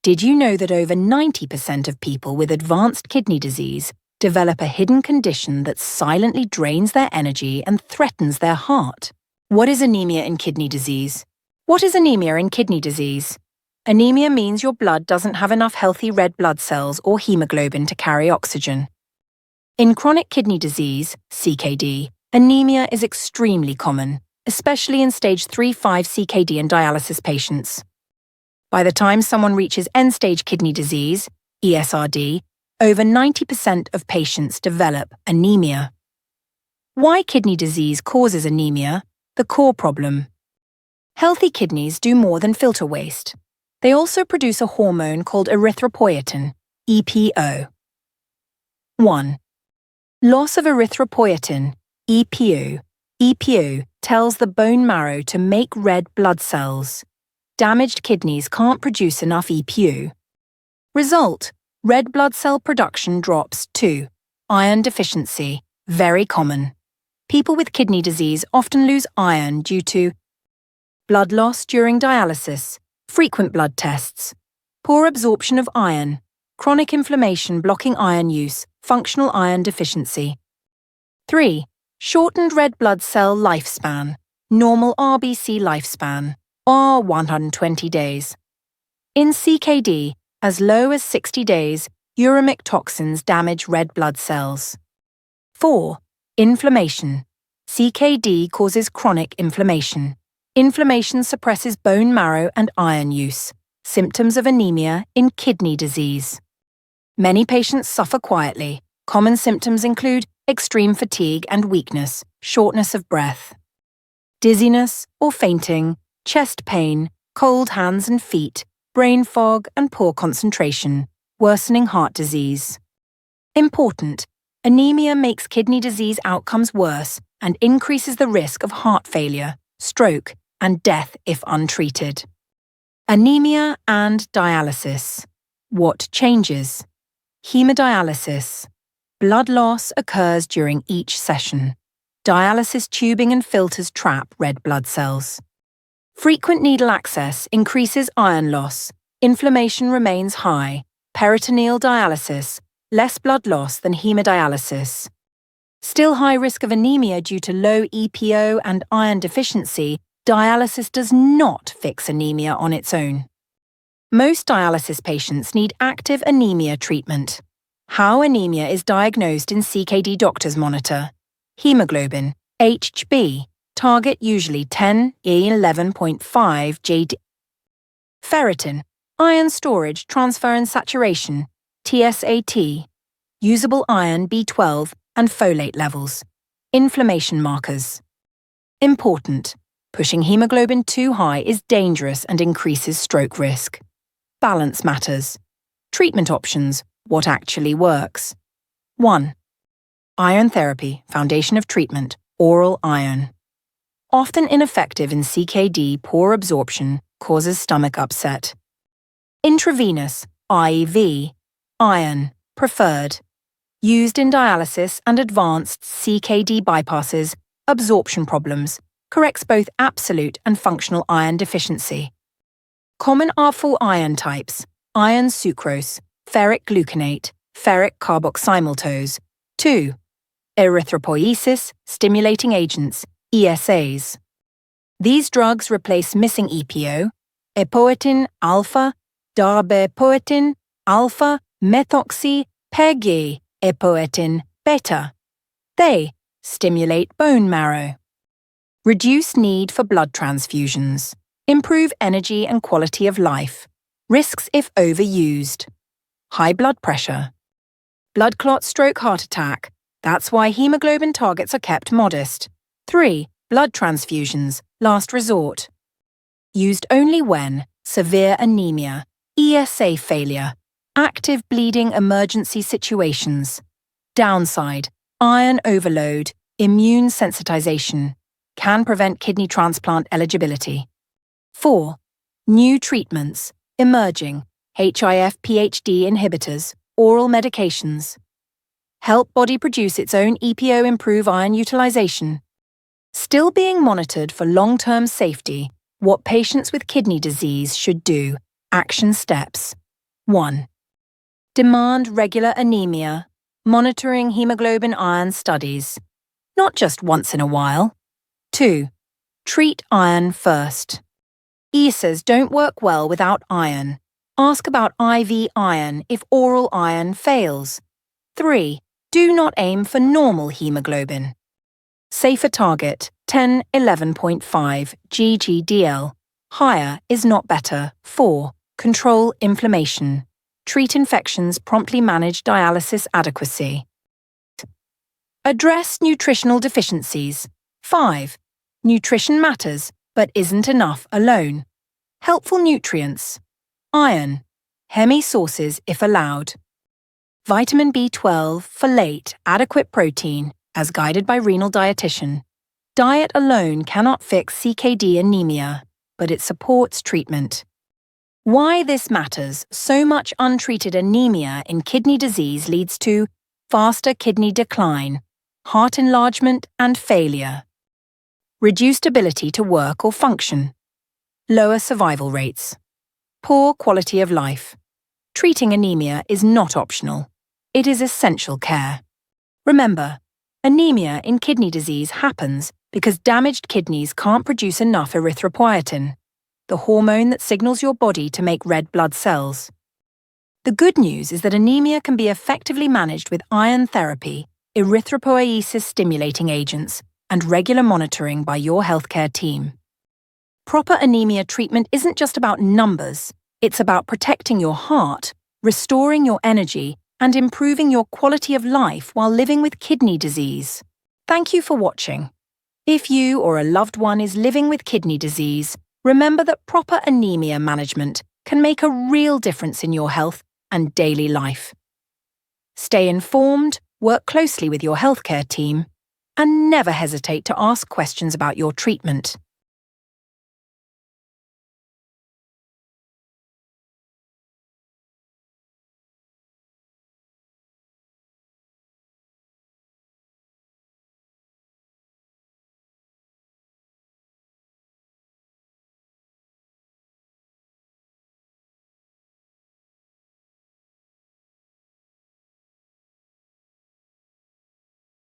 Did you know that over 90% of people with advanced kidney disease develop a hidden condition that silently drains their energy and threatens their heart? What is anemia in kidney disease? What is anemia in kidney disease? Anemia means your blood doesn't have enough healthy red blood cells or hemoglobin to carry oxygen. In chronic kidney disease, CKD, anemia is extremely common, especially in stage 3-5 CKD and dialysis patients. By the time someone reaches end-stage kidney disease, ESRD, over 90% of patients develop anemia. Why kidney disease causes anemia? The core problem. Healthy kidneys do more than filter waste. They also produce a hormone called erythropoietin, EPO. 1. Loss of erythropoietin, EPO. EPO tells the bone marrow to make red blood cells. Damaged kidneys can't produce enough EPO. Result: red blood cell production drops. 2. Iron deficiency, very common. People with kidney disease often lose iron due to blood loss during dialysis, frequent blood tests, poor absorption of iron, chronic inflammation blocking iron use, functional iron deficiency. 3. Shortened red blood cell lifespan, normal RBC lifespan, or 120 days. In CKD, as low as 60 days, uremic toxins damage red blood cells. 4. Inflammation. CKD causes chronic inflammation. Inflammation suppresses bone marrow and iron use, symptoms of anemia in kidney disease. Many patients suffer quietly. Common symptoms include extreme fatigue and weakness, shortness of breath, dizziness or fainting, chest pain, cold hands and feet, brain fog and poor concentration, worsening heart disease. Important: anemia makes kidney disease outcomes worse and increases the risk of heart failure, stroke, and death if untreated. Anemia and dialysis. What changes? Hemodialysis. Blood loss occurs during each session. Dialysis tubing and filters trap red blood cells. Frequent needle access increases iron loss. Inflammation remains high. Peritoneal dialysis. Less blood loss than hemodialysis. Still high risk of anemia due to low EPO and iron deficiency. Dialysis does not fix anemia on its own. Most dialysis patients need active anemia treatment. How anemia is diagnosed in CKD Doctors Monitor. Hemoglobin, HB, target usually 10E11.5 JD. Ferritin, iron storage, transfer and saturation, TSAT. Usable iron B12 and folate levels. Inflammation markers. Important: pushing hemoglobin too high is dangerous and increases stroke risk. Balance matters. Treatment options: what actually works. 1. Iron therapy, foundation of treatment, oral iron. Often ineffective in CKD, poor absorption causes stomach upset. Intravenous, IV, iron, preferred. Used in dialysis and advanced CKD bypasses, absorption problems, corrects both absolute and functional iron deficiency. Common are 4 iron types: iron sucrose, ferric gluconate, ferric carboxymmaltose. 2. Erythropoiesis stimulating agents, ESAs. These drugs replace missing EPO, epoetin alpha, darbepoetin alpha, methoxy, PEG, epoetin beta. They stimulate bone marrow. Reduce need for blood transfusions. Improve energy and quality of life. Risks if overused. High blood pressure. Blood clot, stroke, heart attack. That's why hemoglobin targets are kept modest. 3. Blood transfusions, last resort. Used only when severe anemia, ESA failure, active bleeding emergency situations. Downside: iron overload, immune sensitization. Can prevent kidney transplant eligibility. 4. New treatments, emerging, HIF-PHD inhibitors, oral medications. Help body produce its own EPO, improve iron utilization. Still being monitored for long-term safety. What patients with kidney disease should do. Action steps. 1. Demand regular anemia, monitoring hemoglobin iron studies, not just once in a while. 2. Treat iron first. ESAs don't work well without iron. Ask about IV iron if oral iron fails. 3. Do not aim for normal hemoglobin. Safer target 10-11.5 ggDL. Higher is not better. 4. Control inflammation. Treat infections, promptly manage dialysis adequacy. Address nutritional deficiencies. 5. Nutrition matters, but isn't enough alone. Helpful nutrients. Iron. Hemi sources if allowed. Vitamin B12, folate, adequate protein, as guided by renal dietitian. Diet alone cannot fix CKD anemia, but it supports treatment. Why this matters: so much untreated anemia in kidney disease leads to faster kidney decline, heart enlargement and failure, reduced ability to work or function, lower survival rates, poor quality of life. Treating anemia is not optional. It is essential care. Remember, anemia in kidney disease happens because damaged kidneys can't produce enough erythropoietin, the hormone that signals your body to make red blood cells. The good news is that anemia can be effectively managed with iron therapy, erythropoiesis-stimulating agents, and regular monitoring by your healthcare team. Proper anemia treatment isn't just about numbers, it's about protecting your heart, restoring your energy, and improving your quality of life while living with kidney disease. Thank you for watching. If you or a loved one is living with kidney disease, remember that proper anemia management can make a real difference in your health and daily life. Stay informed, work closely with your healthcare team, and never hesitate to ask questions about your treatment.